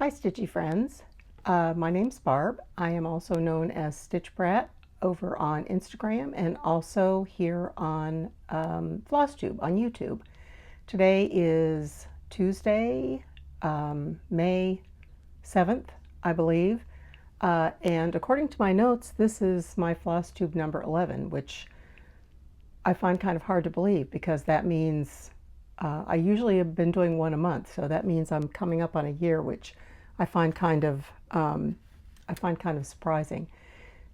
Hi Stitchy friends, my name's Barb. I am also known as Stitch Brat over on Instagram and also here on Flosstube on YouTube. Today is Tuesday, May 7th, I believe, and according to my notes, this is my Flosstube number 11, which I find kind of hard to believe because that means I usually have been doing one a month, so that means I'm coming up on a year, which I find kind of surprising.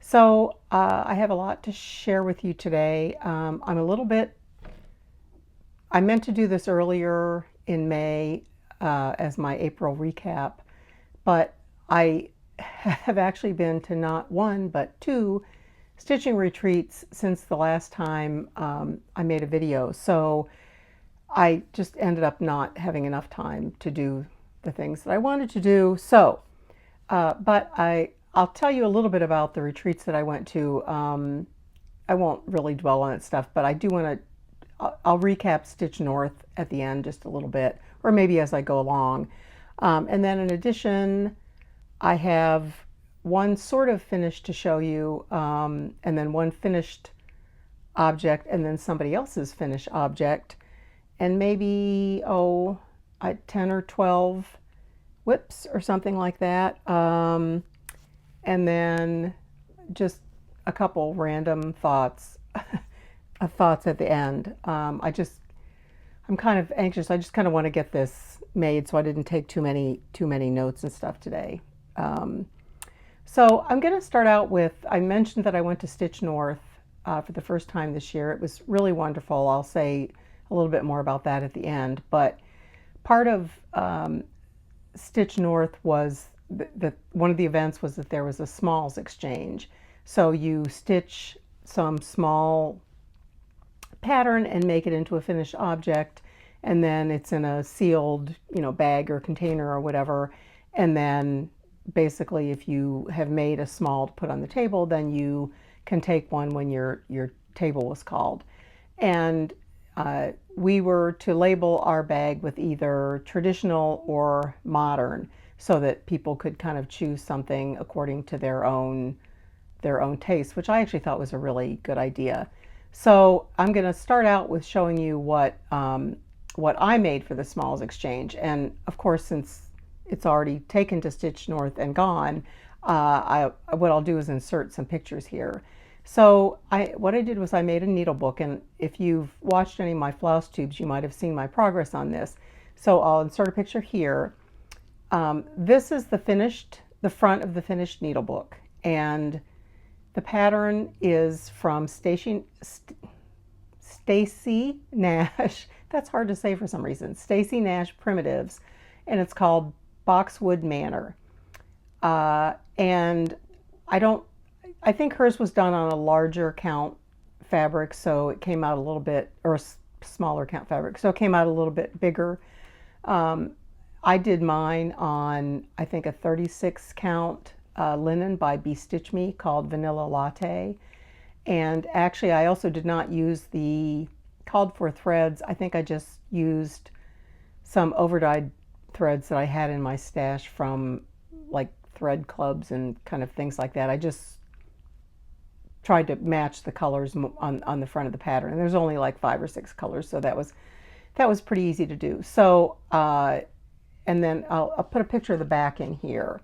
So I have a lot to share with you today. I meant to do this earlier in May as my April recap, but I have actually been to not one but two stitching retreats since the last time I made a video. So I just ended up not having enough time to do the things that I wanted to do. So, but I'll tell you a little bit about the retreats that I went to. I won't really dwell on that stuff, but I do want to, I'll recap StitchNorth at the end just a little bit, or maybe as I go along. And then in addition, I have one sort of finished to show you, and then one finished object, and then somebody else's finished object, and maybe, 10 or 12 whips or something like that. And then just a couple random thoughts at the end. I'm kind of anxious. I just kind of want to get this made, so I didn't take too many notes and stuff today. So I'm going to start out with, I mentioned that I went to StitchNorth for the first time this year. It was really wonderful. I'll say a little bit more about that at the end, but part of StitchNorth was one of the events was that there was a smalls exchange. So you stitch some small pattern and make it into a finished object, and then it's in a sealed, bag or container or whatever. And then basically, if you have made a small to put on the table, then you can take one when your table was called. And we were to label our bag with either traditional or modern, so that people could kind of choose something according to their own taste, which I actually thought was a really good idea. So I'm going to start out with showing you what I made for the Smalls Exchange, and of course, since it's already taken to StitchNorth and gone, what I'll do is insert some pictures here. So what I did was I made a needle book, and if you've watched any of my Flosstubes, you might have seen my progress on this. So I'll insert a picture here. This is the front of the finished needle book, and the pattern is from Stacy Nash. That's hard to say for some reason. Stacy Nash Primitives, and it's called Boxwood Manor. And I think hers was done on a larger count fabric, so it came out a little bit, or a smaller count fabric, so it came out a little bit bigger. I did mine on, I think, a 36 count linen by Stitch Me called Vanilla Latte. And actually, I also did not use the called for threads. I think I just used some overdyed threads that I had in my stash from like thread clubs and kind of things like that. I just tried to match the colors on the front of the pattern, and there's only like 5 or 6 colors, so that was pretty easy to do. So and then I'll put a picture of the back in here.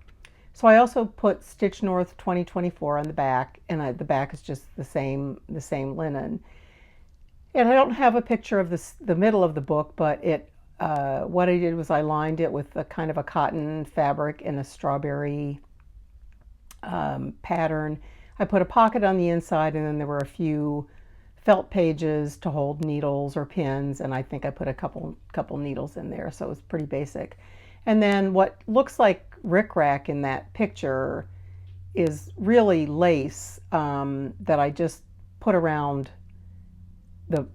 So I also put StitchNorth 2024 on the back, and the back is just the same linen. And I don't have a picture of the middle of the book, but what I did was I lined it with a kind of a cotton fabric in a strawberry pattern. I put a pocket on the inside, and then there were a few felt pages to hold needles or pins, and I think I put a couple needles in there, so it was pretty basic. And then what looks like rickrack in that picture is really lace that I just put around the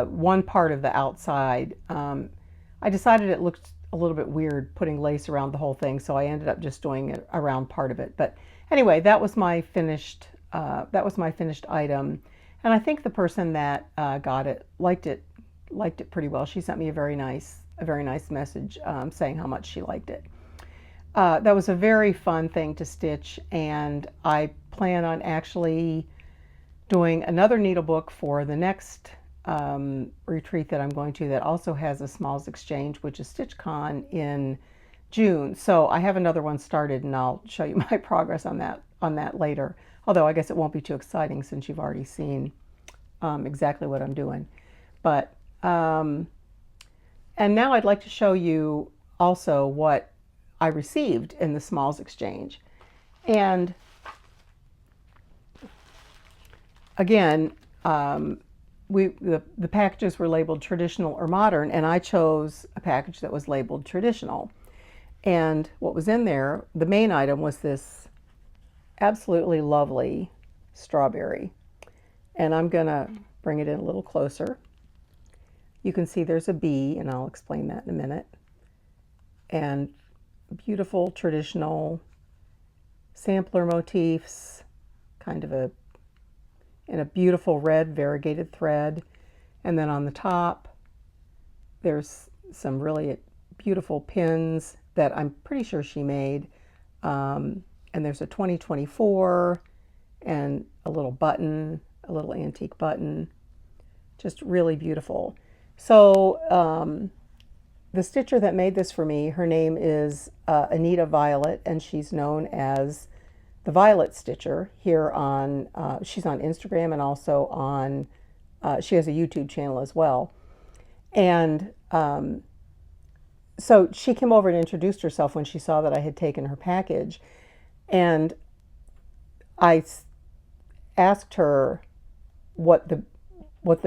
one part of the outside. I decided it looked a little bit weird putting lace around the whole thing, so I ended up just doing it around part of it. But anyway, that was my finished item, and I think the person that got it liked it pretty well. She sent me a very nice message saying how much she liked it. that was a very fun thing to stitch, and I plan on actually doing another needlebook for the next retreat that I'm going to that also has a smalls exchange, which is StitchCon in June. So I have another one started, and I'll show you my progress on that later. Although I guess it won't be too exciting since you've already seen exactly what I'm doing. But and now I'd like to show you also what I received in the smalls exchange. And again, the packages were labeled traditional or modern, and I chose a package that was labeled traditional. And what was in there, the main item was this absolutely lovely strawberry. And I'm going to bring it in a little closer. You can see there's a bee, and I'll explain that in a minute. And beautiful traditional sampler motifs, kind of in a beautiful red variegated thread. And then on the top, there's some really beautiful pins that I'm pretty sure she made. And there's a 2024 and a little button, a little antique button, just really beautiful. So the stitcher that made this for me, her name is Anita Violet, and she's known as the Violet Stitcher here on, she's on Instagram, and also on, she has a YouTube channel as well. And so she came over and introduced herself when she saw that I had taken her package. And I asked her what the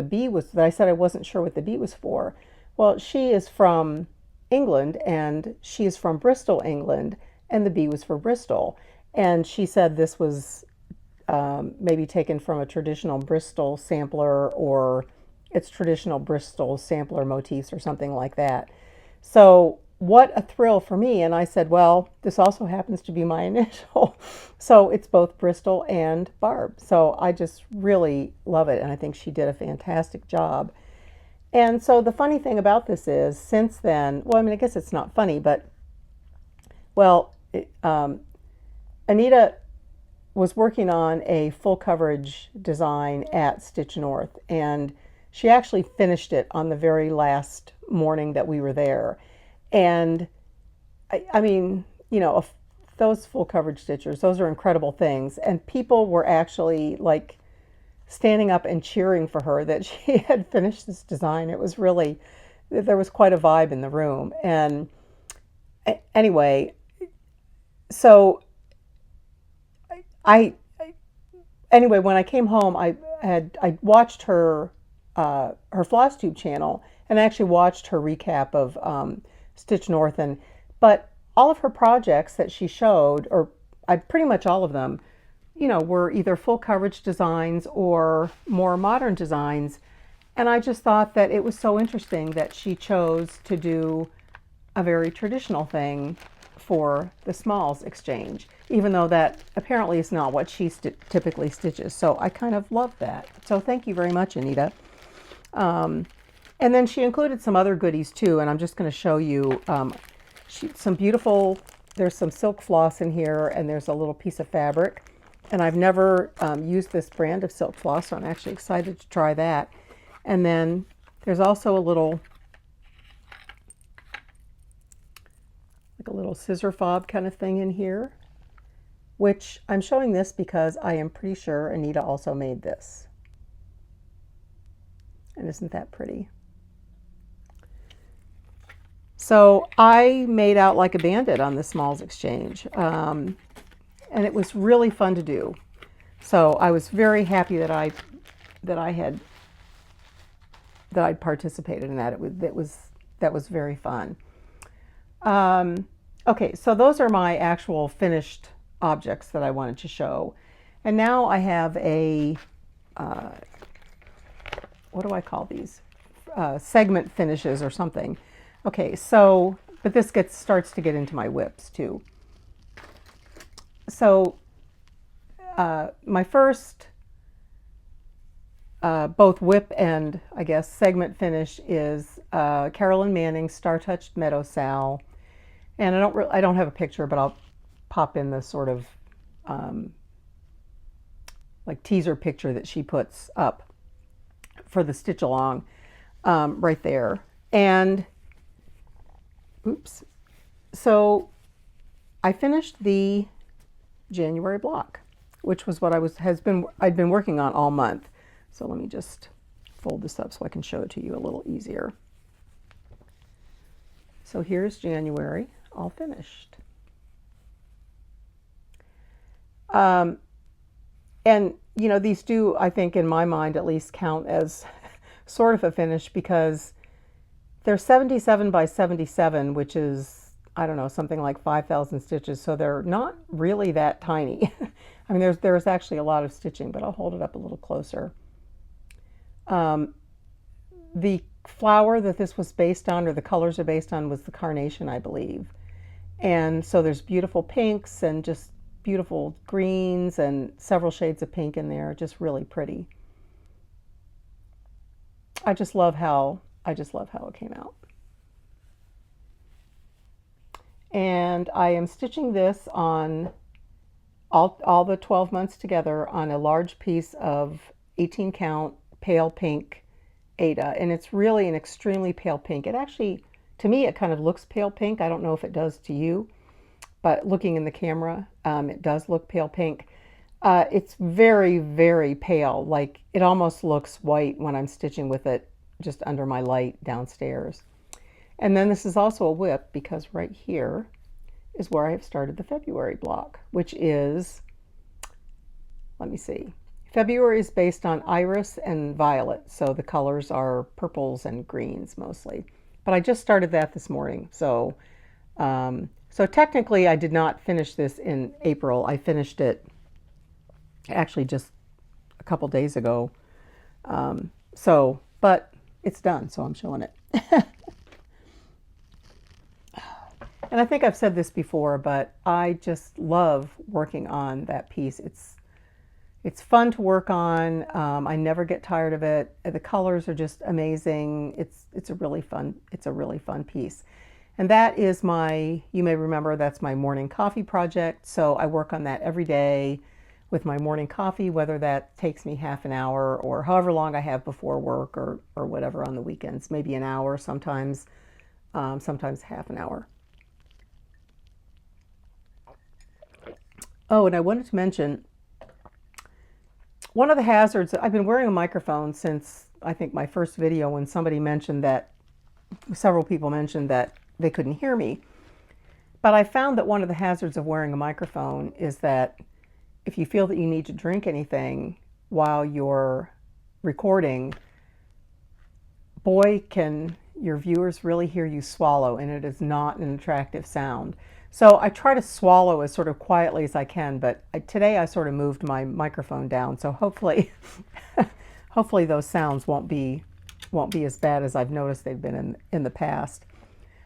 bee was. I said I wasn't sure what the bee was for. Well, she is from England, and she is from Bristol, England, and the bee was for Bristol. And she said this was maybe taken from a traditional Bristol sampler, or it's traditional Bristol sampler motifs or something like that. So what a thrill for me. And I said, well, this also happens to be my initial. So it's both Bristol and Barb. So I just really love it, and I think she did a fantastic job. And so the funny thing about this is, since then, well, I mean, I guess it's not funny, but, well, Anita was working on a full coverage design at StitchNorth, and she actually finished it on the very last morning that we were there. And I mean, you know, those full coverage stitchers, those are incredible things. And people were actually like standing up and cheering for her that she had finished this design. It was really, there was quite a vibe in the room. And anyway, so anyway, when I came home, I watched her Flosstube channel, and I actually watched her recap of StitchNorth, but all of her projects that she showed, or pretty much all of them, you know, were either full coverage designs or more modern designs. And I just thought that it was so interesting that she chose to do a very traditional thing for the smalls exchange, even though that apparently is not what she typically stitches. So I kind of love that. So thank you very much, Anita. And then she included some other goodies too, and I'm just going to show you some beautiful, there's some silk floss in here, and there's a little piece of fabric. And I've never used this brand of silk floss, so I'm actually excited to try that. And then there's also a little, like a little scissor fob kind of thing in here, which I'm showing this because I am pretty sure Anita also made this. And isn't that pretty? So I made out like a bandit on the smalls exchange, and it was really fun to do. So I was very happy that I'd participated in that. That was very fun. Okay, so those are my actual finished objects that I wanted to show, and now I have a what do I call these? Segment finishes or something. Okay, so, but this starts to get into my whips too. So my first both whip and, I guess, segment finish is Carolyn Manning Star Touched Meadow Sal. And I don't have a picture, but I'll pop in the sort of like teaser picture that she puts up for the stitch along right there. And oops, so I finished the January block, which was what I'd been working on all month. So let me just fold this up so I can show it to you a little easier. So here's January, all finished. And you know, these do, I think, in my mind at least, count as sort of a finish because they're 77 by 77, which is, I don't know, something like 5,000 stitches. So they're not really that tiny. I mean, there's actually a lot of stitching, but I'll hold it up a little closer. The flower that this was based on, or the colors are based on, was the carnation, I believe. And so there's beautiful pinks and just beautiful greens and several shades of pink in there, just really pretty. I just love how it came out. And I am stitching this on all the 12 months together on a large piece of 18 count pale pink Aida, and it's really an extremely pale pink. It actually, to me, it kind of looks pale pink. I don't know if it does to you, but looking in the camera, it does look pale pink. It's very, very pale. Like it almost looks white when I'm stitching with it just under my light downstairs. And then this is also a whip because right here is where I have started the February block, which is, let me see, February is based on iris and violet, so the colors are purples and greens mostly. But I just started that this morning, so so technically I did not finish this in April. I finished it actually just a couple days ago. But it's done, so I'm showing it. And I think I've said this before, but I just love working on that piece. It's fun to work on. I never get tired of it. The colors are just amazing. It's a really fun piece. And that is you may remember, that's my morning coffee project. So I work on that every day with my morning coffee, whether that takes me half an hour or however long I have before work or whatever on the weekends, maybe an hour sometimes, sometimes half an hour. Oh, and I wanted to mention, one of the hazards, I've been wearing a microphone since I think my first video when somebody mentioned that, several people mentioned that they couldn't hear me. But I found that one of the hazards of wearing a microphone is that if you feel that you need to drink anything while you're recording, boy, can your viewers really hear you swallow, and it is not an attractive sound. So I try to swallow as sort of quietly as I can, but today I sort of moved my microphone down, so hopefully hopefully those sounds won't be as bad as I've noticed they've been in the past.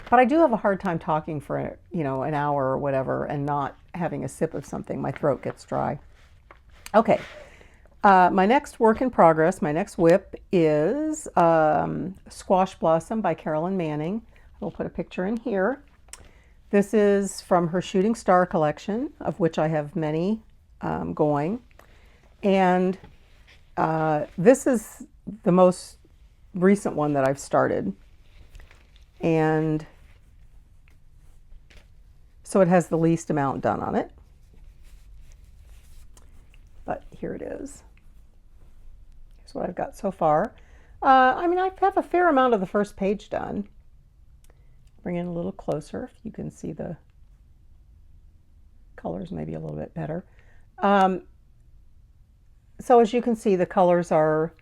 But I do have a hard time talking for, you know, an hour or whatever and not having a sip of something. My throat gets dry. Okay, my next work in progress, my next whip is Squash Blossom by Carolyn Manning. We'll put a picture in here. This is from her Shooting Star collection, of which I have many going. And this is the most recent one that I've started. And so it has the least amount done on it. But here it is. Here's what I've got so far. I mean, I have a fair amount of the first page done. Bring it a little closer if you can see the colors maybe a little bit better. So as you can see, the colors are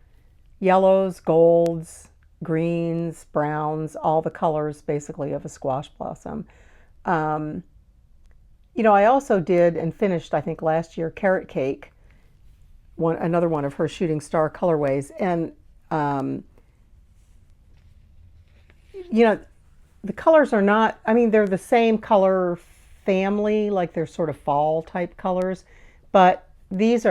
yellows, golds, greens, browns, all the colors basically of a squash blossom. You know, I also did and finished, I think last year, Carrot Cake, another one of her Shooting Star colorways. And, you know, the colors are not, I mean, they're the same color family, like they're sort of fall type colors, but these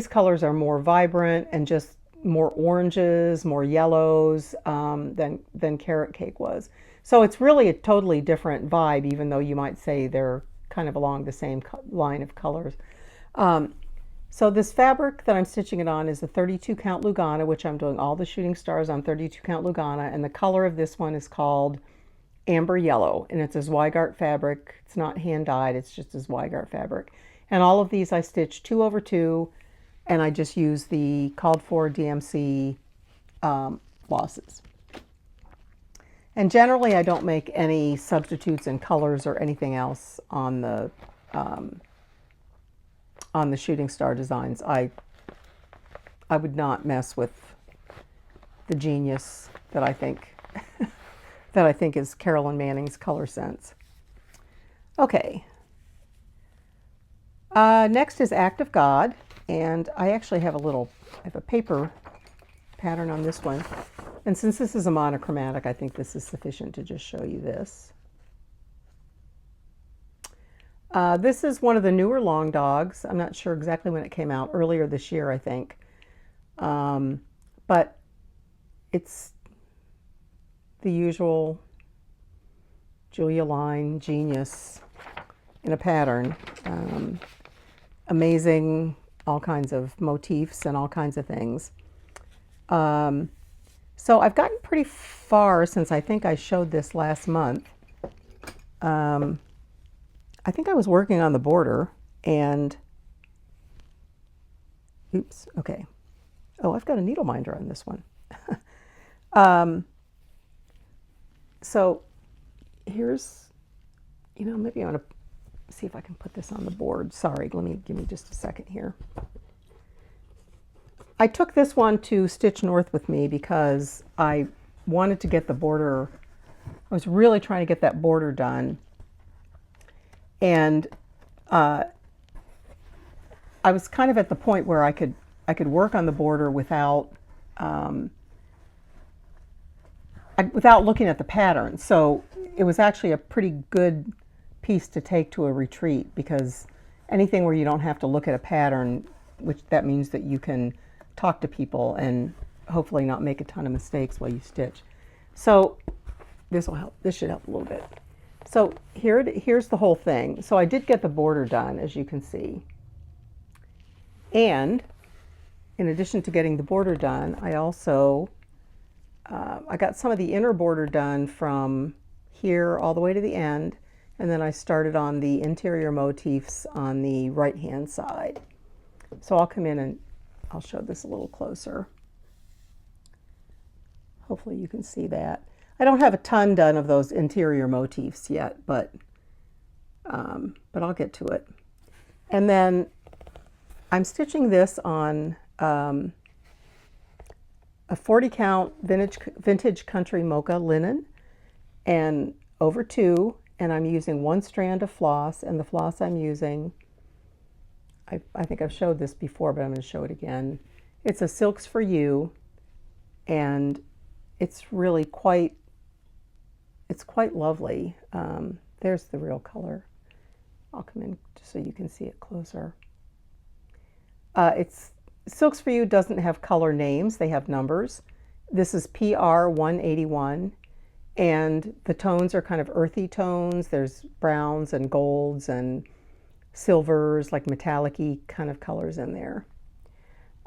colors are more vibrant and just more oranges, more yellows than Carrot Cake was. So it's really a totally different vibe, even though you might say they're kind of along the same line of colors. Um, so this fabric that I'm stitching it on is a 32 count Lugana, which I'm doing all the shooting stars on 32 count Lugana, and the color of this one is called Amber Yellow, and it's a Zweigart fabric. It's not hand dyed, it's just a Zweigart fabric. And all of these I stitch 2/2, and I just use the called for DMC flosses. And generally I don't make any substitutes in colors or anything else on the shooting star designs. I would not mess with the genius that I think is Carolyn Manning's color sense. Okay. Next is Act of God, and I actually have a paper pattern on this one. And since this is a monochromatic, I think this is sufficient to just show you this. This is one of the newer long dogs. I'm not sure exactly when it came out, earlier this year, I think. But it's the usual Julia line genius in a pattern. Amazing, all kinds of motifs and all kinds of things. So I've gotten pretty far since I think I showed this last month. I think I was working on the border and, oops, okay. Oh, I've got a needle minder on this one. So here's, maybe I want to see if I can put this on the board. Sorry, give me just a second here. I took this one to StitchNorth with me because I wanted to get the border. I was really trying to get that border done. And I was kind of at the point where I could work on the border without looking at the pattern. So it was actually a pretty good piece to take to a retreat, because anything where you don't have to look at a pattern, which that means that you can talk to people and hopefully not make a ton of mistakes while you stitch. So this will help. This should help a little bit. So here's the whole thing. So I did get the border done, as you can see. And in addition to getting the border done, I also I got some of the inner border done from here all the way to the end, and then I started on the interior motifs on the right-hand side. So I'll come in and I'll show this a little closer. Hopefully you can see that. I don't have a ton done of those interior motifs yet, but I'll get to it. And then I'm stitching this on a 40 count vintage country mocha linen and over 2, and I'm using 1 strand of floss, and the floss I'm using, I think I've showed this before, but I'm going to show it again. It's a Silks for You, and it's really quite lovely. There's the real color. I'll come in just so you can see it closer. It's Silks for You doesn't have color names, they have numbers. This is PR 181, and the tones are kind of earthy tones. There's browns and golds and silvers, like metallic-y kind of colors in there.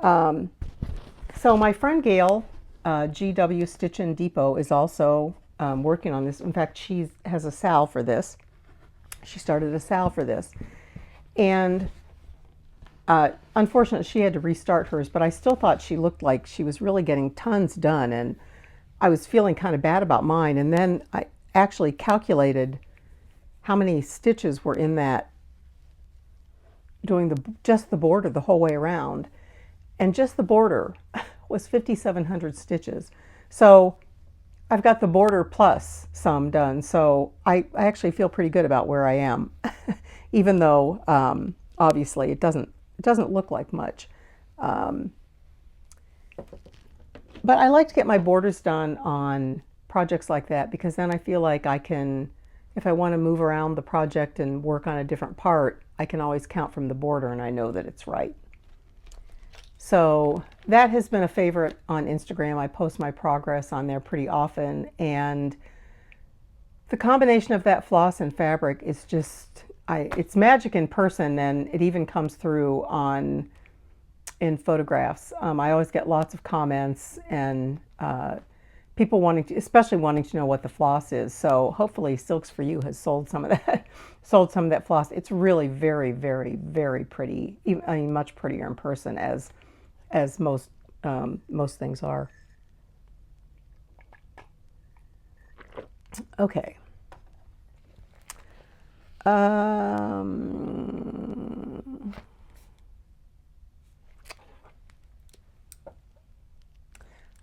So my friend Gail, GW Stitchin' Depot, is also working on this. In fact, she has a sal for this. She started a sal for this. And unfortunately, she had to restart hers, but I still thought she looked like she was really getting tons done, and I was feeling kind of bad about mine. And then I actually calculated how many stitches were in that, doing just the border the whole way around. And just the border was 5,700 stitches. So I've got the border plus some done. So I actually feel pretty good about where I am, even though obviously it doesn't look like much. But I like to get my borders done on projects like that, because then I feel like I can, if I want to move around the project and work on a different part, I can always count from the border and I know that it's right. So that has been a favorite on Instagram. I post my progress on there pretty often, and The combination of that floss and fabric is just, it's magic in person, and it even comes through in photographs. I always get lots of comments and people wanting to, especially wanting to know what the floss is. So hopefully Silks for You has sold some of that, floss. It's really very, very, very pretty. I mean, much prettier in person as most things are. Okay.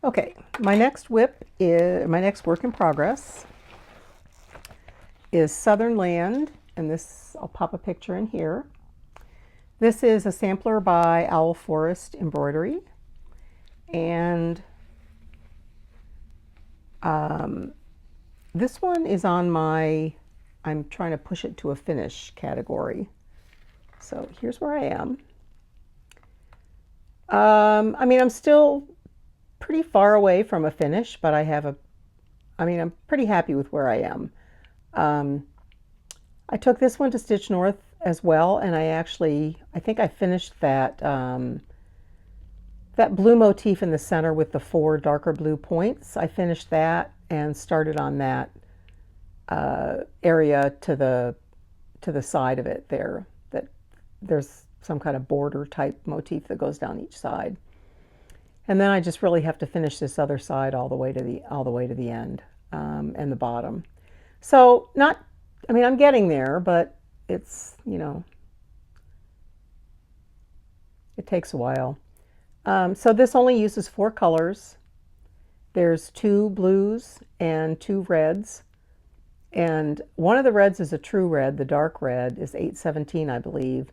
Okay, my next work in progress is Southern Land, and this, I'll pop a picture in here. This is a sampler by Owl Forest Embroidery, and this one is on my, I'm trying to push it to a finish category. So here's where I am. I mean, I'm still pretty far away from a finish, but I'm pretty happy with where I am. I took this one to StitchNorth as well, and I think I finished that that blue motif in the center with the 4 darker blue points. I finished that and started on that area to the side of it there. That there's some kind of border type motif that goes down each side. And then I just really have to finish this other side all the way to the end, and the bottom. So I'm getting there, but it's, it takes a while. So this only uses 4 colors. There's 2 blues and 2 reds. And one of the reds is a true red. The dark red is 817, I believe.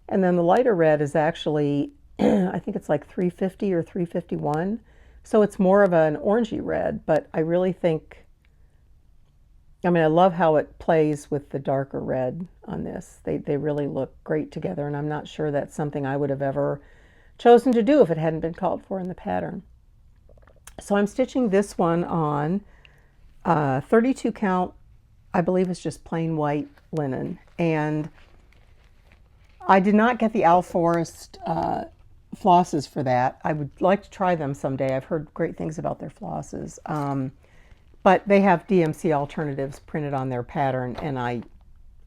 And then the lighter red is actually, I think it's like 350 or 351. So it's more of an orangey red, but I really think, I love how it plays with the darker red on this. They really look great together, and I'm not sure that's something I would have ever chosen to do if it hadn't been called for in the pattern. So I'm stitching this one on 32 count, I believe it's just plain white linen. And I did not get the Owl Forest flosses for that. I would like to try them someday. I've heard great things about their flosses. But they have DMC alternatives printed on their pattern, and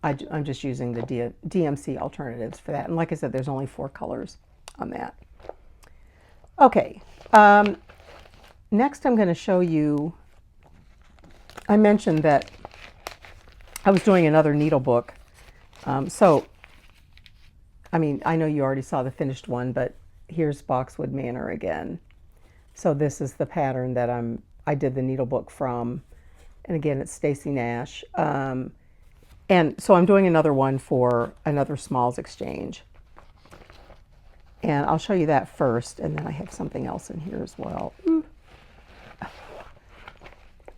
I'm just using the DMC alternatives for that. And like I said, there's only 4 colors on that. Okay, next I'm going to show you, I mentioned that I was doing another needle book. I know you already saw the finished one, but here's Boxwood Manor again. So this is the pattern that I did the needle book from, and again it's Stacy Nash. And so I'm doing another one for another Smalls Exchange. And I'll show you that first, and then I have something else in here as well. Ooh. I've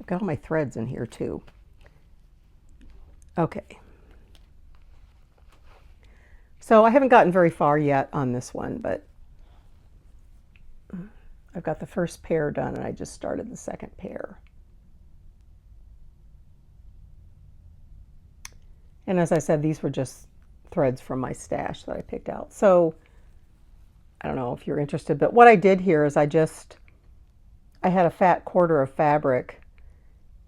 got all my threads in here too. Okay. So I haven't gotten very far yet on this one, but I've got the first pair done, and I just started the second pair. And as I said, these were just threads from my stash that I picked out. So I don't know if you're interested, but what I did here is I had a fat quarter of fabric,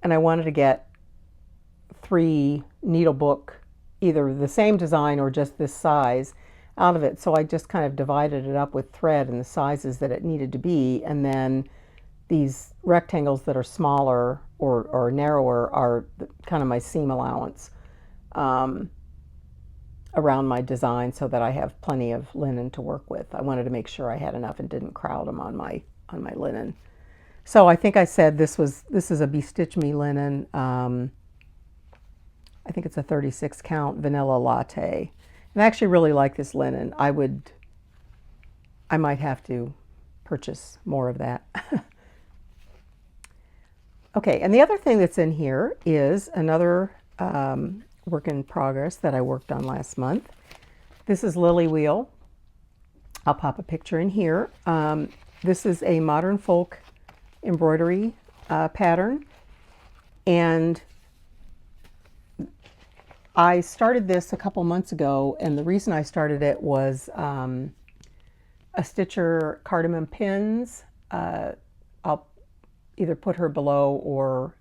and I wanted to get 3 needle book, either the same design or just this size, out of it. So I just kind of divided it up with thread and the sizes that it needed to be, and then these rectangles that are smaller or narrower are kind of my seam allowance around my design, so that I have plenty of linen to work with. I wanted to make sure I had enough and didn't crowd them on my linen. So I think I said this is a Bestitch Me linen. I think it's a 36 count vanilla latte. And I actually really like this linen. I might have to purchase more of that. Okay, and the other thing that's in here is another work in progress that I worked on last month. This is Lily Wheel. I'll pop a picture in here. This is a modern folk embroidery pattern, and I started this a couple months ago, and the reason I started it was a Stitcher cardamom pins. I'll either put her below or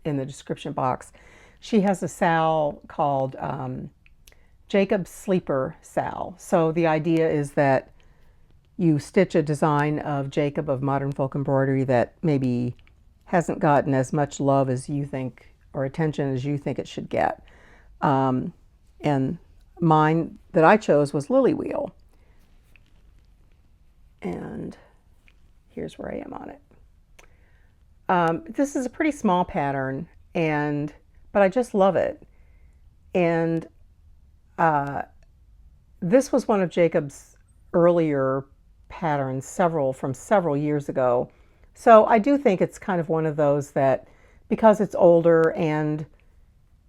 in the description box. She has a SAL called Jacob's Sleeper SAL. So the idea is that you stitch a design of Jacob of Modern Folk Embroidery that maybe hasn't gotten as much love as you think or attention as you think it should get. And mine that I chose was Lily Wheel. And here's where I am on it. This is a pretty small pattern, but I just love it. And this was one of Jacob's earlier patterns, from several years ago. So I do think it's kind of one of those that, because it's older and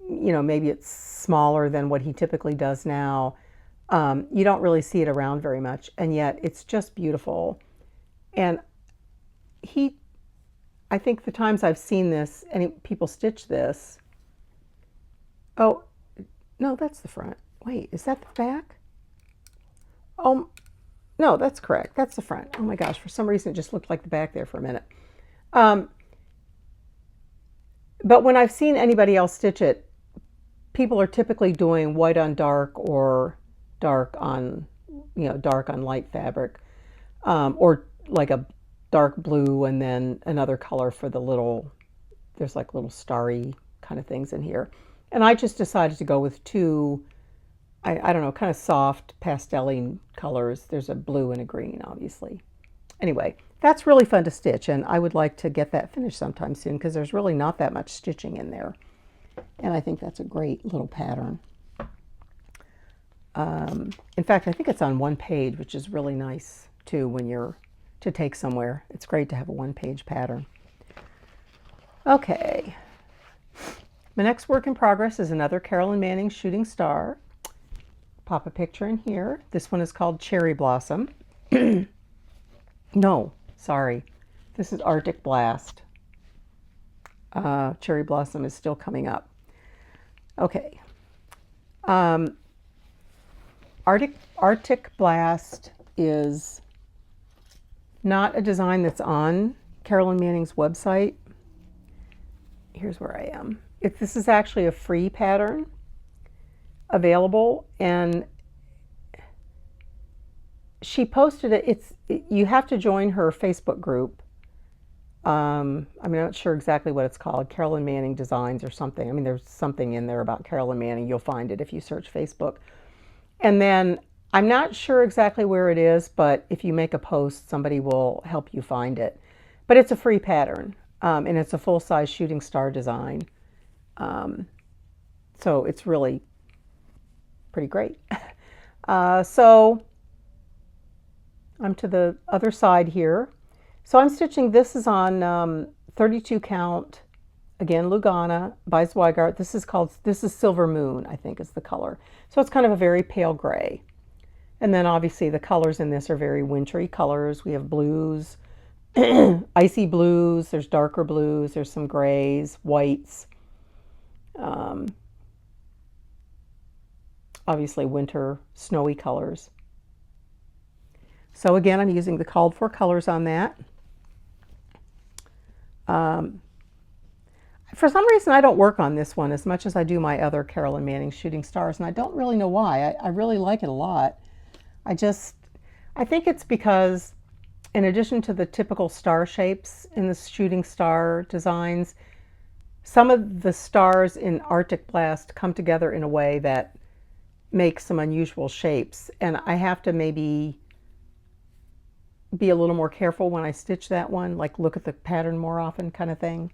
maybe it's smaller than what he typically does now, you don't really see it around very much, and yet it's just beautiful. And I think the times I've seen this, and people stitch this. Oh, no, that's the front. Wait, is that the back? Oh, no, that's correct. That's the front. Oh my gosh, for some reason it just looked like the back there for a minute. But when I've seen anybody else stitch it, people are typically doing white on dark or dark on light fabric, or like a dark blue and then another color for there's like little starry kind of things in here. And I just decided to go with two, I don't know, kind of soft pastel-y colors. There's a blue and a green, obviously. Anyway, that's really fun to stitch, and I would like to get that finished sometime soon because there's really not that much stitching in there. And I think that's a great little pattern. In fact, I think it's on one page, which is really nice too when you're to take somewhere. It's great to have a one-page pattern. Okay. My next work in progress is another Carolyn Manning shooting star. Pop a picture in here. This one is called Cherry Blossom. No, sorry. This is Arctic Blast. Cherry Blossom is still coming up. Okay. Arctic Blast is not a design that's on Carolyn Manning's website. Here's where I am. This is actually a free pattern available, and she posted it. You have to join her Facebook group. I'm not sure exactly what it's called, Carolyn Manning Designs or something. I mean, there's something in there about Carolyn Manning. You'll find it if you search Facebook. And then I'm not sure exactly where it is, but if you make a post, somebody will help you find it. But it's a free pattern, and it's a full-size shooting star design. So it's really pretty great. So I'm to the other side here. So I'm stitching, this is on 32 count, again, Lugana by Zweigart. This is Silver Moon, I think is the color. So it's kind of a very pale gray. And then obviously the colors in this are very wintry colors. We have blues, icy blues, there's darker blues, there's some grays, whites. Obviously winter, snowy colors. So again, I'm using the called for colors on that. For some reason, I don't work on this one as much as I do my other Carolyn Manning shooting stars, and I don't really know why. I really like it a lot. I think it's because in addition to the typical star shapes in the shooting star designs, some of the stars in Arctic Blast come together in a way that makes some unusual shapes, and I have to maybe be a little more careful when I stitch that one, like look at the pattern more often kind of thing.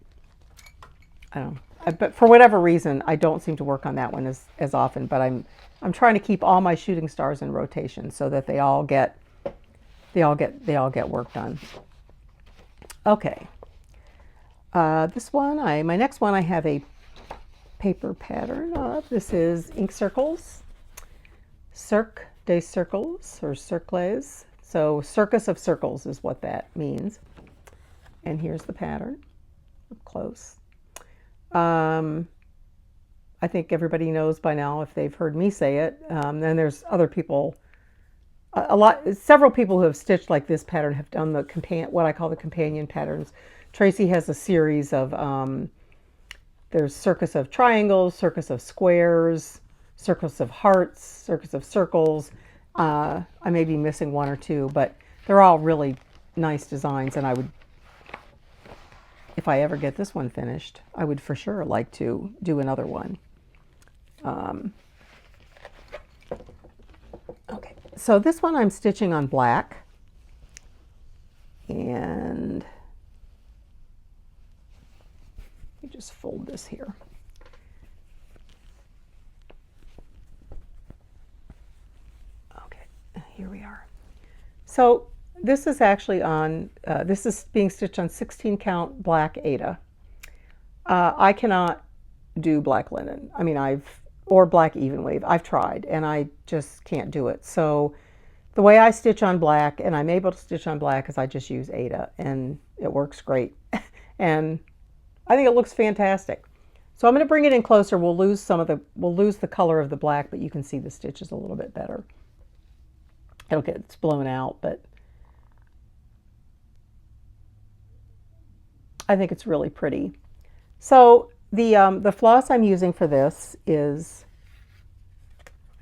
I don't know. But for whatever reason, I don't seem to work on that one as often, but I'm trying to keep all my shooting stars in rotation so that they all get work done. Okay. This one, my next one, I have a paper pattern of. This is Ink Circles, Cirque des Circles, or Circles. So Circus of Circles is what that means. And here's the pattern up close. I think everybody knows by now if they've heard me say it. And there's other people, several people who have stitched like this pattern have done the what I call the companion patterns. Tracy has a series of, there's circus of triangles, circus of squares, circus of hearts, circus of circles. I may be missing one or two, but they're all really nice designs, and I would, if I ever get this one finished, I would for sure like to do another one. Okay, so this one I'm stitching on black, and let me just fold this here. Okay, here we are. So this is actually on, this is being stitched on 16 count black Aida. I cannot do black linen. I mean, or black even wave. I've tried and I just can't do it. So the way I stitch on black, and I'm able to stitch on black, is I just use Aida and it works great. And I think it looks fantastic. So I'm going to bring it in closer. We'll lose the color of the black, but you can see the stitches a little bit better. It's blown out, but I think it's really pretty. So the floss I'm using for this is,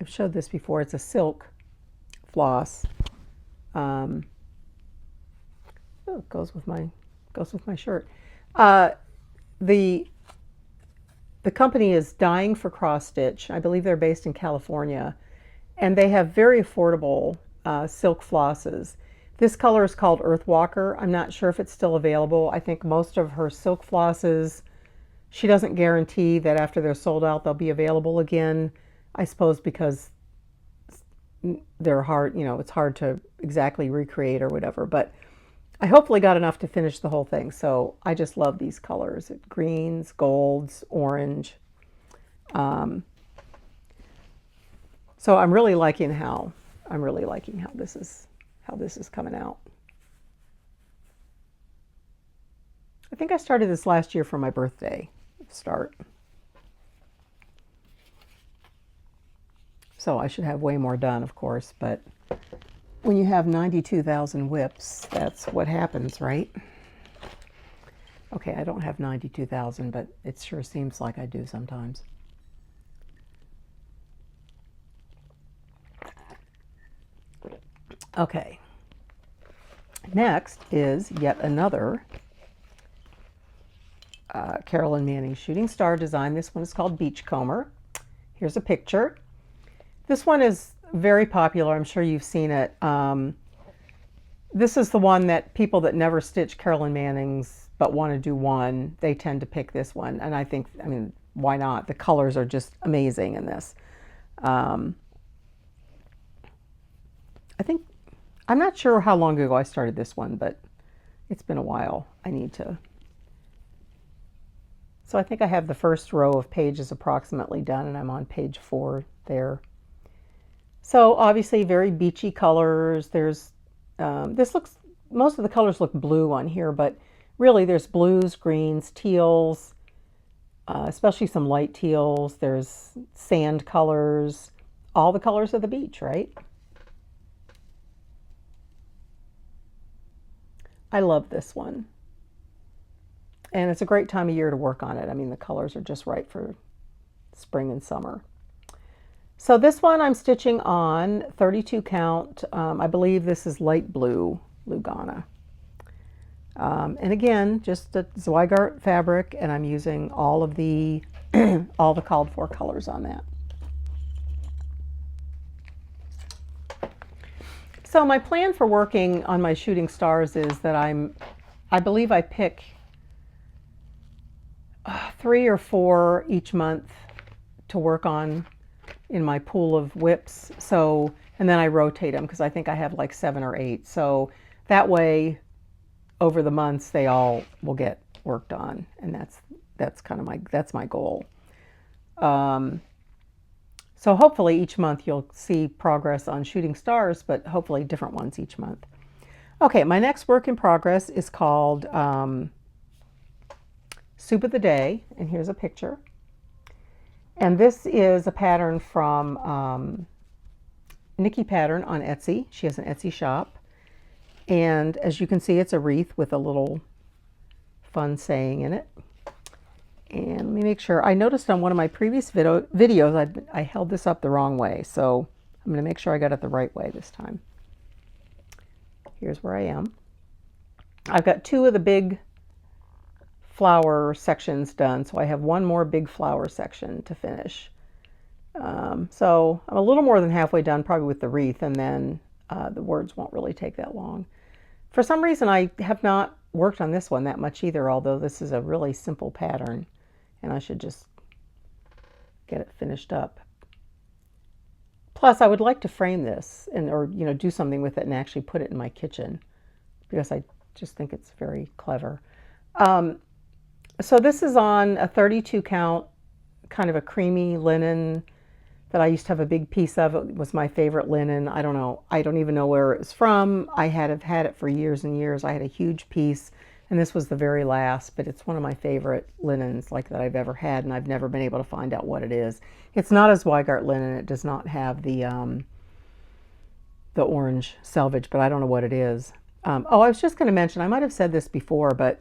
I've showed this before, it's a silk floss. Oh, it goes with my shirt. The company is Dying for Cross Stitch. I believe they're based in California, and they have very affordable silk flosses. This color is called Earthwalker. I'm not sure if it's still available. I think most of her silk flosses, she doesn't guarantee that after they're sold out they'll be available again. I suppose because they're hard, it's hard to exactly recreate or whatever. But I hopefully got enough to finish the whole thing. So I just love these colors: greens, golds, orange. So I'm really liking how this is coming out. I think I started this last year for my birthday start. So I should have way more done, of course, but when you have 92,000 whips, that's what happens, right? Okay, I don't have 92,000, but it sure seems like I do sometimes. Okay, next is yet another Carolyn Manning shooting star design. This one is called Beachcomber. Here's a picture. This one is very popular. I'm sure you've seen it. This is the one that people that never stitch Carolyn Manning's but want to do one, they tend to pick this one. And I mean, why not? The colors are just amazing in this. I'm not sure how long ago I started this one, but it's been a while. So I think I have the first row of pages approximately done, and I'm on page 4 there. So obviously very beachy colors. There's, most of the colors look blue on here, but really there's blues, greens, teals, especially some light teals. There's sand colors, all the colors of the beach, right? I love this one. And it's a great time of year to work on it. I mean, the colors are just right for spring and summer. So this one I'm stitching on 32 count. I believe this is light blue Lugana. And again, just a Zweigart fabric, and I'm using all of the all the called for colors on that. So my plan for working on my shooting stars is that I believe I pick 3 or 4 each month to work on in my pool of whips. So, and then I rotate them because I think I have like 7 or 8. So that way, over the months, they all will get worked on, and that's kind of my goal. So hopefully each month you'll see progress on shooting stars, but hopefully different ones each month. Okay, my next work in progress is called Soup of the Day, and here's a picture. And this is a pattern from Nikki Pattern on Etsy. She has an Etsy shop. And as you can see, it's a wreath with a little fun saying in it. And let me make sure. I noticed on one of my previous videos, I held this up the wrong way. So I'm going to make sure I got it the right way this time. Here's where I am. I've got two of the big flower sections done, so I have one more big flower section to finish. So I'm a little more than halfway done, probably with the wreath, and then the words won't really take that long. For some reason, I have not worked on this one that much either, although this is a really simple pattern, and I should just get it finished up. Plus, I would like to frame this or do something with it and actually put it in my kitchen, because I just think it's very clever. So this is on a 32 count, kind of a creamy linen that I used to have a big piece of. It was my favorite linen. I don't know. I don't even know where it's from. I have had it for years and years. I had a huge piece, and this was the very last, but it's one of my favorite linens like that I've ever had, and I've never been able to find out what it is. It's not a Zweigart linen. It does not have the orange selvage, but I don't know what it is. Oh, I was just going to mention, I might have said this before, but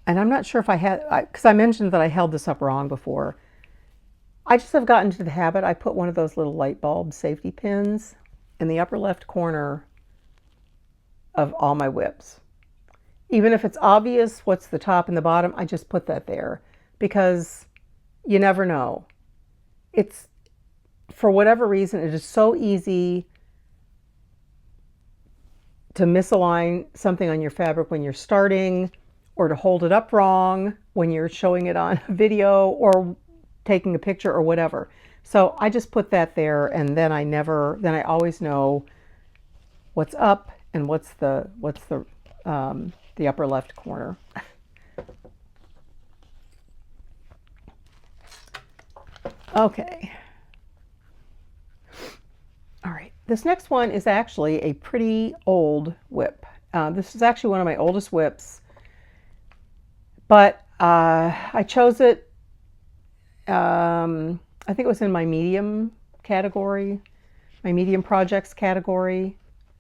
I'm not sure if I had, because I mentioned that I held this up wrong before. I just have gotten into the habit, I put one of those little light bulb safety pins in the upper left corner of all my whips. Even if it's obvious what's the top and the bottom, I just put that there, because you never know. It's, for whatever reason, it is so easy to misalign something on your fabric when you're starting, or to hold it up wrong when you're showing it on a video or taking a picture or whatever. So I just put that there, and then I always know what's up and what's the upper left corner. Okay. All right. This next one is actually a pretty old whip. This is actually one of my oldest whips, but I chose it. I think it was in my medium category, my medium projects category.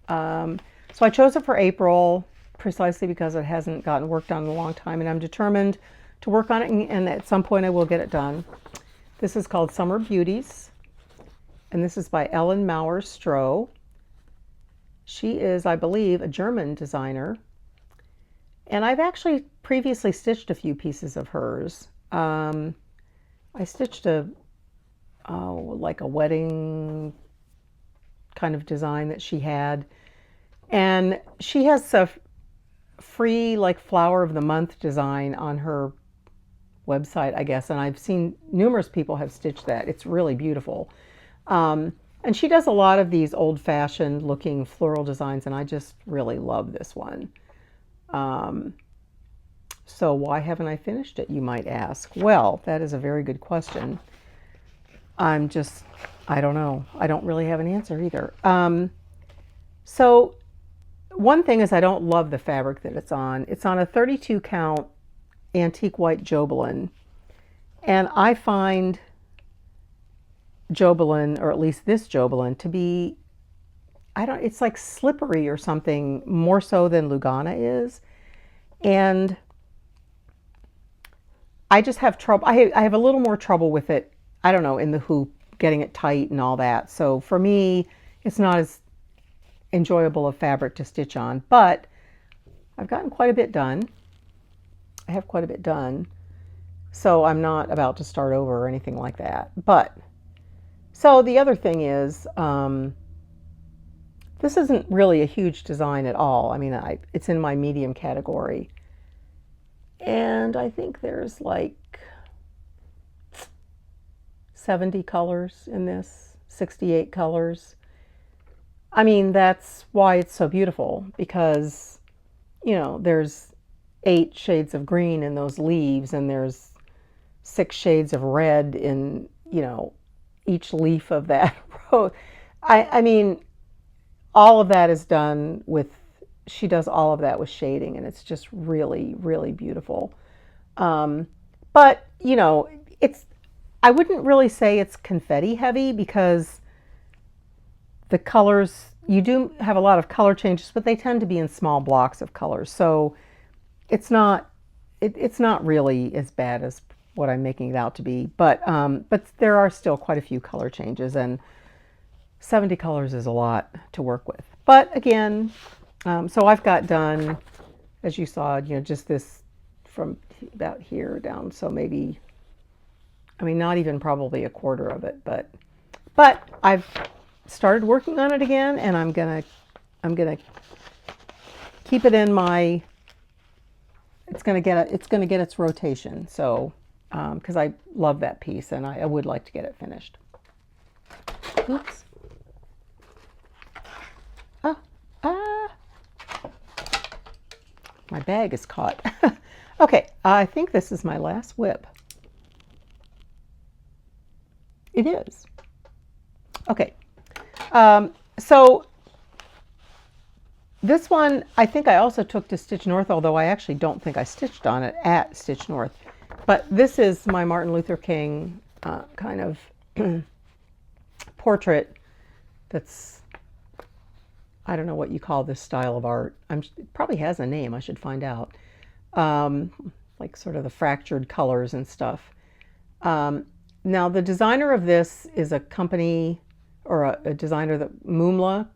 So I chose it for April precisely because it hasn't gotten worked on in a long time, and I'm determined to work on it, and at some point I will get it done. This is called Summer Beauties, and this is by Ellen Maurer-Stroh. She is, I believe, a German designer, and I've actually previously stitched a few pieces of hers. I stitched like a wedding kind of design that she had, and she has a free like flower of the month design on her website, I guess, and I've seen numerous people have stitched that. It's really beautiful. And she does a lot of these old-fashioned looking floral designs, and I just really love this one. So why haven't I finished it, you might ask? Well, that is a very good question. I don't know. I don't really have an answer either. So one thing is I don't love the fabric that it's on. It's on a 32 count antique white Jobelin. And I find Jobelin, or at least this Jobelin, to be, it's like slippery or something, more so than Lugana is. And I just have trouble. I have a little more trouble with it, I don't know, in the hoop, getting it tight and all that. So for me, it's not as enjoyable a fabric to stitch on, but I've gotten quite a bit done. I have quite a bit done. So I'm not about to start over or anything like that. But, so the other thing is, this isn't really a huge design at all. I mean, it's in my medium category. And I think there's like 70 colors in this, 68 colors. I mean, that's why it's so beautiful, because, there's 8 shades of green in those leaves, and there's 6 shades of red in, each leaf of that row. I mean, all of that is done with, she does all of that with shading, and it's just really, really beautiful. But, I wouldn't really say it's confetti heavy because the colors, you do have a lot of color changes, but they tend to be in small blocks of colors. So it's not it's not really as bad as what I'm making it out to be, but there are still quite a few color changes, and 70 colors is a lot to work with. But again, so I've got done, as you saw, just this from about here down. So maybe, I mean, not even probably a quarter of it, but I've started working on it again, and I'm gonna keep it in my. It's gonna get its rotation. So because I love that piece, and I would like to get it finished. Oops. My bag is caught. Okay, I think this is my last whip. It is. Okay, so this one I think I also took to StitchNorth, although I actually don't think I stitched on it at StitchNorth. But this is my Martin Luther King kind of portrait that's, I don't know what you call this style of art. It probably has a name. I should find out. Like sort of the fractured colors and stuff. Now the designer of this is a company or a designer that Mumla,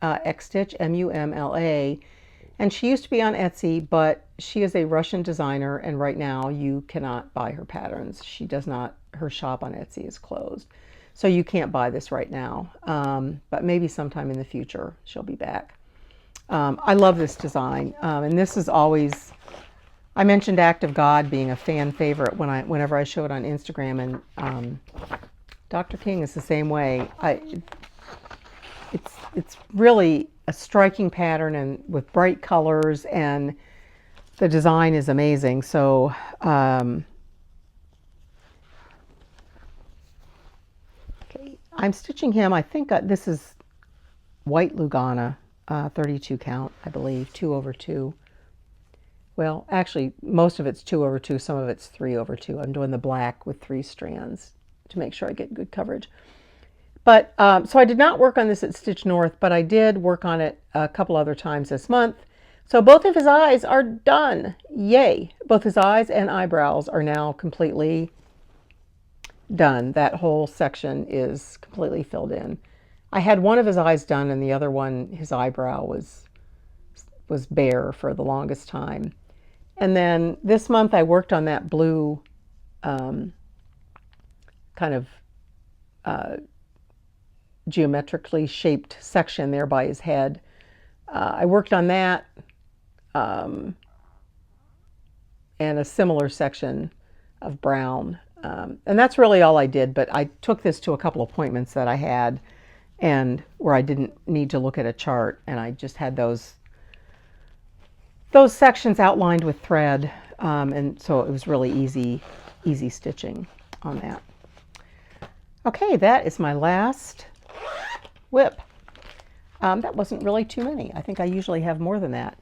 X-Stitch, M-U-M-L-A, and she used to be on Etsy, but she is a Russian designer, and right now you cannot buy her patterns. She does not. Her shop on Etsy is closed. So you can't buy this right now, but maybe sometime in the future she'll be back. I love this design, and this is always, I mentioned Act of God being a fan favorite whenever I show it on Instagram, and Dr. King is the same way. It's really a striking pattern and with bright colors, and the design is amazing. So I'm stitching him. I think this is white Lugana, 32 count, I believe, 2/2. Well, actually, most of it's 2/2. Some of it's 3/2. I'm doing the black with 3 strands to make sure I get good coverage. But so I did not work on this at StitchNorth, but I did work on it a couple other times this month. So both of his eyes are done. Yay! Both his eyes and eyebrows are now completely done. That whole section is completely filled in. I had one of his eyes done, and the other one, his eyebrow was bare for the longest time. And then this month I worked on that blue kind of geometrically shaped section there by his head. I worked on that and a similar section of brown. And that's really all I did, but I took this to a couple appointments that I had and where I didn't need to look at a chart, and I just had those sections outlined with thread, and so it was really easy stitching on that. Okay, that is my last whip. That wasn't really too many. I think I usually have more than that.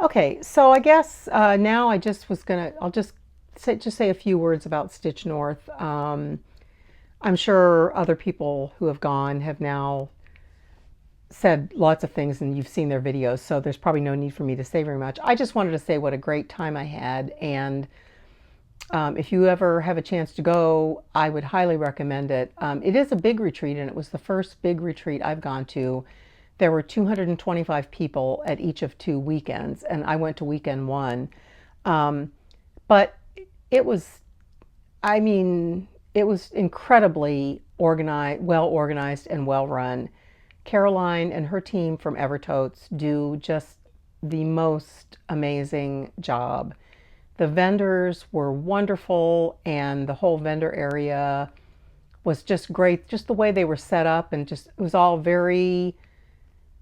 Okay, so I guess now I'll just say a few words about StitchNorth. I'm sure other people who have gone have now said lots of things, and you've seen their videos, so there's probably no need for me to say very much. I just wanted to say what a great time I had, and if you ever have a chance to go, I would highly recommend it. It is a big retreat, and it was the first big retreat I've gone to. There were 225 people at each of 2 weekends, and I went to weekend 1. But it was, I mean, it was incredibly organized, well organized, and well run. Caroline and her team from Evertotes do just the most amazing job. The vendors were wonderful, and the whole vendor area was just great. Just the way they were set up, and just, it was all very,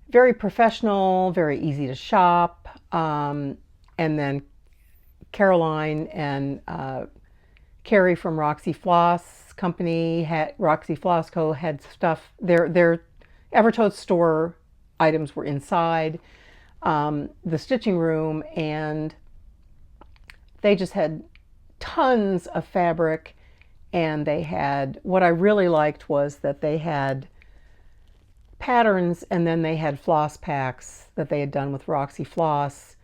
very professional, very easy to shop. And then Caroline and Carrie from Roxy Floss Company, Roxy Floss Co. had stuff. Their Evertotes store items were inside the stitching room, and they just had tons of fabric and they had, what I really liked was that they had patterns, and then they had floss packs that they had done with Roxy Floss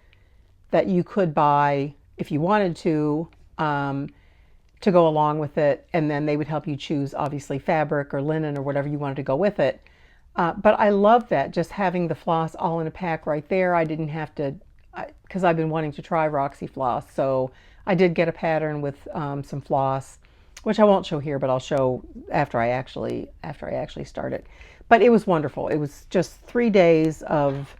that you could buy if you wanted to go along with it, and then they would help you choose obviously fabric or linen or whatever you wanted to go with it. But I love that, just having the floss all in a pack right there. I didn't have to, because I've been wanting to try Roxy Floss, so I did get a pattern with some floss, which I won't show here, but I'll show after I actually start it. But it was wonderful. It was just 3 days of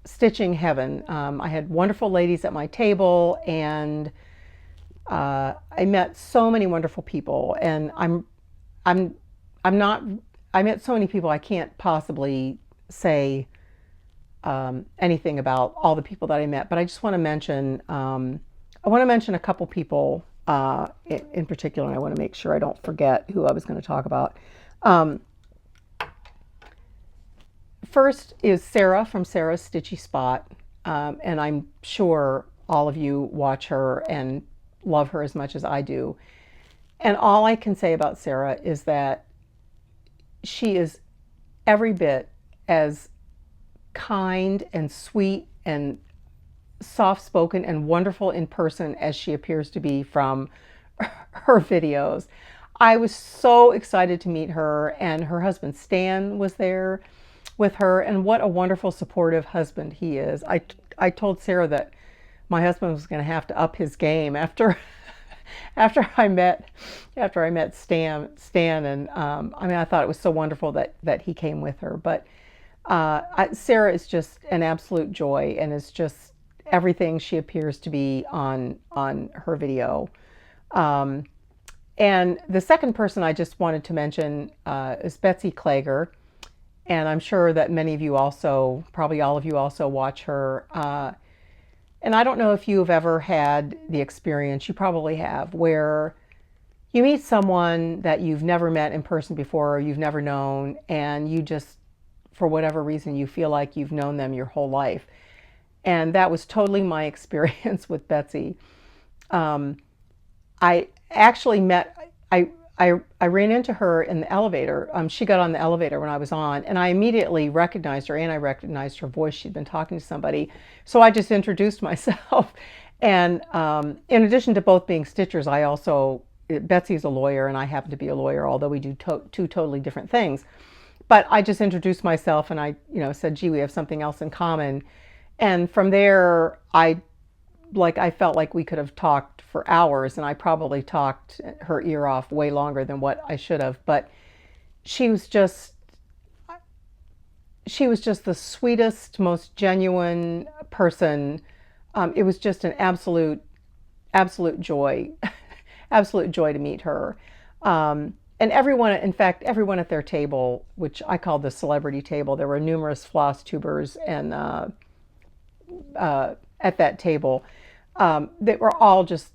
stitching heaven. I had wonderful ladies at my table, and I met so many wonderful people, and I'm not. I met so many people I can't possibly say anything about all the people that I met. But I just want to mention. I want to mention a couple people in particular, and I want to make sure I don't forget who I was going to talk about. First is Sarah from Sarah's Stitchy Spot, and I'm sure all of you watch her and love her as much as I do. And all I can say about Sarah is that she is every bit as kind and sweet and soft-spoken and wonderful in person as she appears to be from her videos. I was so excited to meet her, and her husband Stan was there with her, and what a wonderful supportive husband he is. I told Sarah that my husband was going to have to up his game after I met Stan, and I mean, I thought it was so wonderful that he came with her. But Sarah is just an absolute joy, and is just everything she appears to be on her video. And the second person I just wanted to mention is Betsy Klager, and I'm sure that many of you also, probably all of you also watch her. And I don't know if you have ever had the experience, you probably have, where you meet someone that you've never met in person before, or you've never known, and you just, for whatever reason, you feel like you've known them your whole life. And that was totally my experience with Betsy. I actually I ran into her in the elevator. She got on the elevator when I was on, and I immediately recognized her, and I recognized her voice. She'd been talking to somebody. So I just introduced myself. And in addition to both being stitchers, Betsy's a lawyer, and I happen to be a lawyer, although we do two totally different things. But I just introduced myself, and I said, gee, we have something else in common. And from there, I felt like we could have talked for hours, and I probably talked her ear off way longer than what I should have. But she was just the sweetest, most genuine person. It was just an absolute joy, absolute joy to meet her. And everyone, in fact, everyone at their table, which I called the celebrity table, there were numerous Flosstubers and at that table. They were all just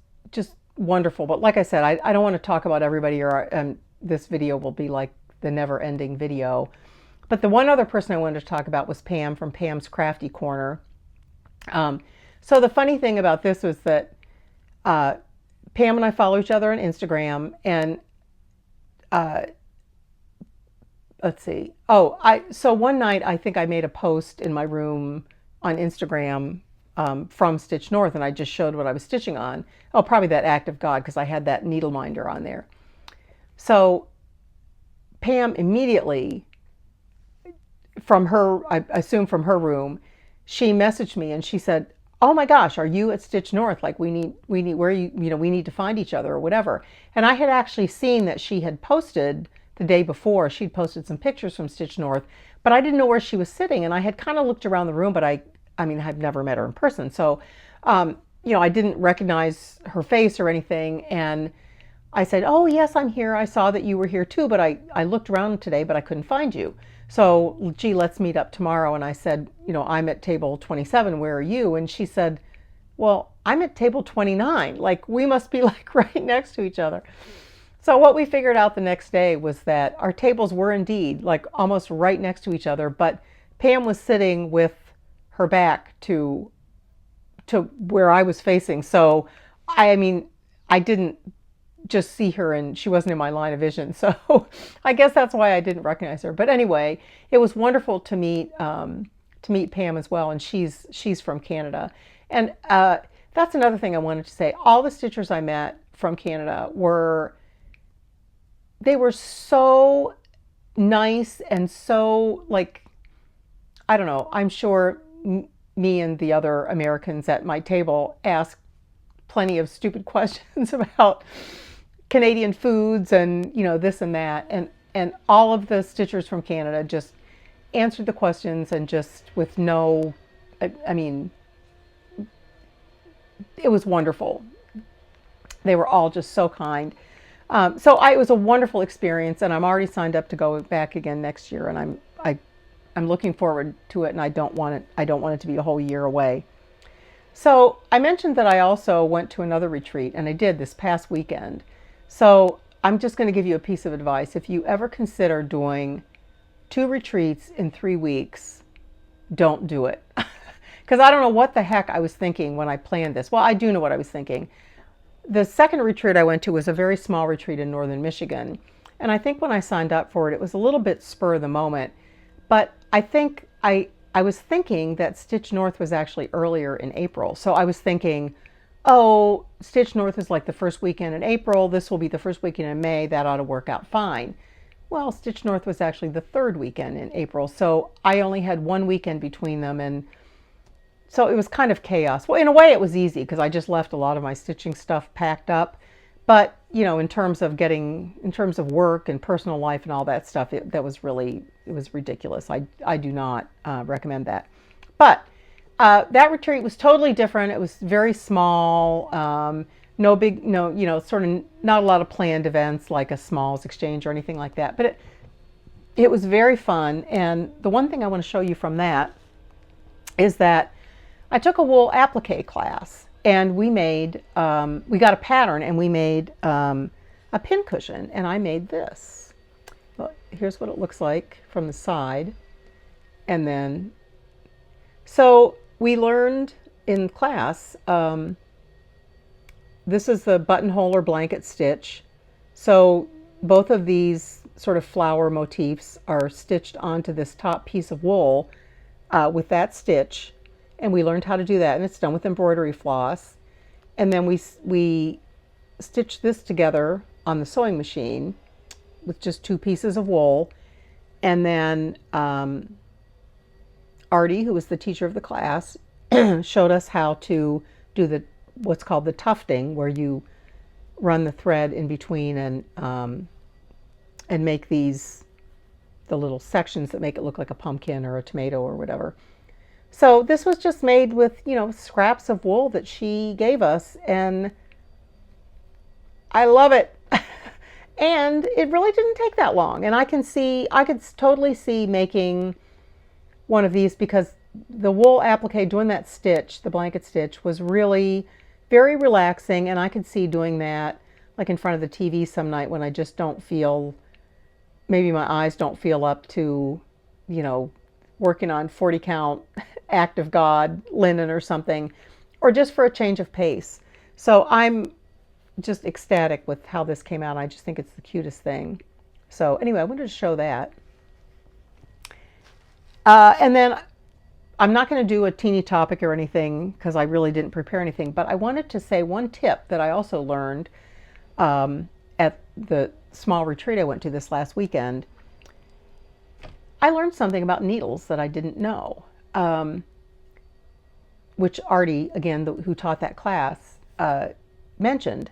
wonderful. But like I said, I don't want to talk about everybody, or this video will be like the never-ending video. But the one other person I wanted to talk about was Pam from Pam's Crafty Corner. So the funny thing about this was that Pam and I follow each other on Instagram, and let's see. So one night I think I made a post in my room on Instagram from StitchNorth, and I just showed what I was stitching on. Oh, probably that Act of God, because I had that needle minder on there. So Pam immediately, from her, I assume from her room, she messaged me and she said, oh my gosh, are you at StitchNorth? Like, we need, where you know, we need to find each other or whatever. And I had actually seen that she had posted the day before, she'd posted some pictures from StitchNorth, but I didn't know where she was sitting. And I had kind of looked around the room, but I mean, I've never met her in person. So, I didn't recognize her face or anything. And I said, oh yes, I'm here. I saw that you were here too, but I looked around today, but I couldn't find you. So, gee, let's meet up tomorrow. And I said, I'm at table 27. Where are you? And she said, well, I'm at table 29. Like, we must be like right next to each other. So what we figured out the next day was that our tables were indeed like almost right next to each other, but Pam was sitting with her back to where I was facing. So I mean, I didn't just see her, and she wasn't in my line of vision. So I guess that's why I didn't recognize her. But anyway, it was wonderful to meet Pam as well, and she's from Canada. And that's another thing I wanted to say. All the stitchers I met from Canada they were so nice and so, like, I don't know, I'm sure me and the other Americans at my table asked plenty of stupid questions about Canadian foods and, this and that. And all of the stitchers from Canada just answered the questions, and just with no, I mean, it was wonderful. They were all just so kind. It was a wonderful experience, and I'm already signed up to go back again next year, and I'm looking forward to it, and I don't want it to be a whole year away. So I mentioned that I also went to another retreat, and I did this past weekend. So I'm just going to give you a piece of advice. If you ever consider doing 2 retreats in 3 weeks, don't do it. Because I don't know what the heck I was thinking when I planned this. Well, I do know what I was thinking. The second retreat I went to was a very small retreat in northern Michigan. And I think when I signed up for it, it was a little bit spur of the moment. But I think I was thinking that StitchNorth was actually earlier in April. So I was thinking, oh, StitchNorth is like the first weekend in April. This will be the first weekend in May. That ought to work out fine. Well, StitchNorth was actually the third weekend in April. So I only had 1 weekend between them. And so it was kind of chaos. Well, in a way it was easy because I just left a lot of my stitching stuff packed up. But, in terms of work and personal life and all that stuff, it was ridiculous. I do not recommend that. But that retreat was totally different. It was very small, sort of not a lot of planned events like a Smalls Exchange or anything like that. But it was very fun. And the one thing I want to show you from that is that I took a wool applique class. And we got a pattern, and we made a pin cushion, and I made this. Well, here's what it looks like from the side. And then, so we learned in class, this is the buttonhole or blanket stitch. So both of these sort of flower motifs are stitched onto this top piece of wool with that stitch. And we learned how to do that, and it's done with embroidery floss. And then we stitched this together on the sewing machine with just 2 pieces of wool. And then Artie, who was the teacher of the class, showed us how to do what's called the tufting, where you run the thread in between and make the little sections that make it look like a pumpkin or a tomato or whatever. So this was just made with, scraps of wool that she gave us, and I love it. And it really didn't take that long. And I could totally see making one of these, because the wool applique, doing that stitch, the blanket stitch, was really very relaxing, and I could see doing that like in front of the TV some night when I just don't feel, maybe my eyes don't feel up to, working on 40 count Act of God linen or something, or just for a change of pace. So I'm just ecstatic with how this came out. I just think it's the cutest thing. So anyway, I wanted to show that. And then I'm not going to do a teeny topic or anything because I really didn't prepare anything, but I wanted to say one tip that I also learned at the small retreat I went to this last weekend. I learned something about needles that I didn't know, which Artie, again, who taught that class, mentioned.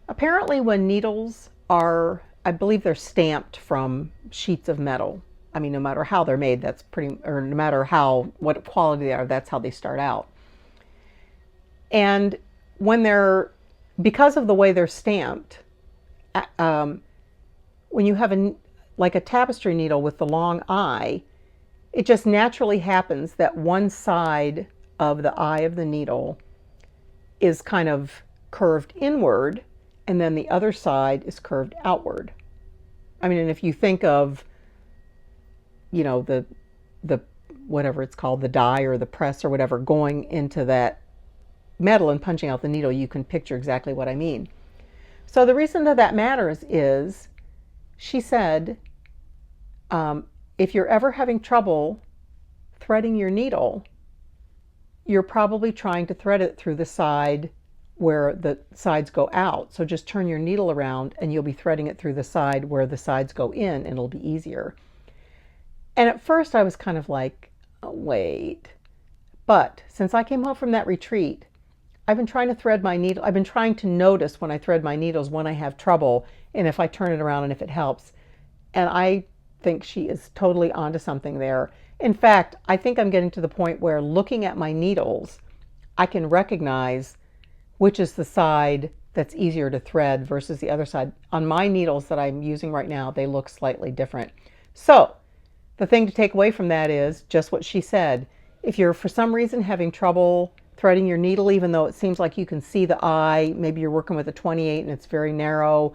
Apparently when needles are, I believe they're stamped from sheets of metal. I mean, no matter how they're made, or no matter what quality they are, that's how they start out. And because of the way they're stamped, when you have like a tapestry needle with the long eye, it just naturally happens that one side of the eye of the needle is kind of curved inward, and then the other side is curved outward. I mean, and if you think of, the whatever it's called, the die or the press or whatever, going into that metal and punching out the needle, you can picture exactly what I mean. So the reason that matters is, she said, if you're ever having trouble threading your needle, you're probably trying to thread it through the side where the sides go out. So just turn your needle around and you'll be threading it through the side where the sides go in, and it'll be easier. And at first I was kind of like, oh, wait. But since I came home from that retreat, I've been trying to thread my needle. I've been trying to notice when I thread my needles when I have trouble, and if I turn it around and if it helps. And I think she is totally onto something there. In fact, I think I'm getting to the point where looking at my needles, I can recognize which is the side that's easier to thread versus the other side. On my needles that I'm using right now, they look slightly different. So the thing to take away from that is just what she said. If you're for some reason having trouble threading your needle, even though it seems like you can see the eye, maybe you're working with a 28 and it's very narrow,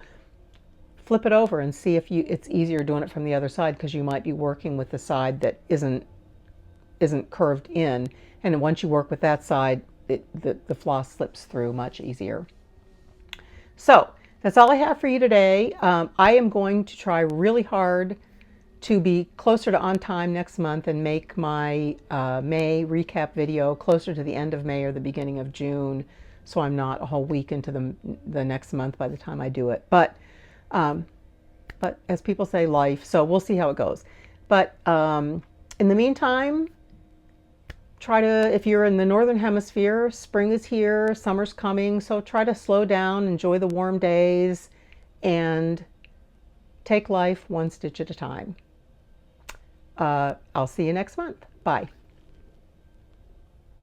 flip it over and see if it's easier doing it from the other side, because you might be working with the side that isn't curved in, and once you work with that side, the floss slips through much easier. So that's all I have for you today. I am going to try really hard to be closer to on time next month and make my May recap video closer to the end of May or the beginning of June, so I'm not a whole week into the next month by the time I do it. But as people say, life, so we'll see how it goes. But in the meantime, try to, if you're in the northern hemisphere, spring is here, summer's coming, so try to slow down, enjoy the warm days, and take life one stitch at a time. I'll see you next month. Bye.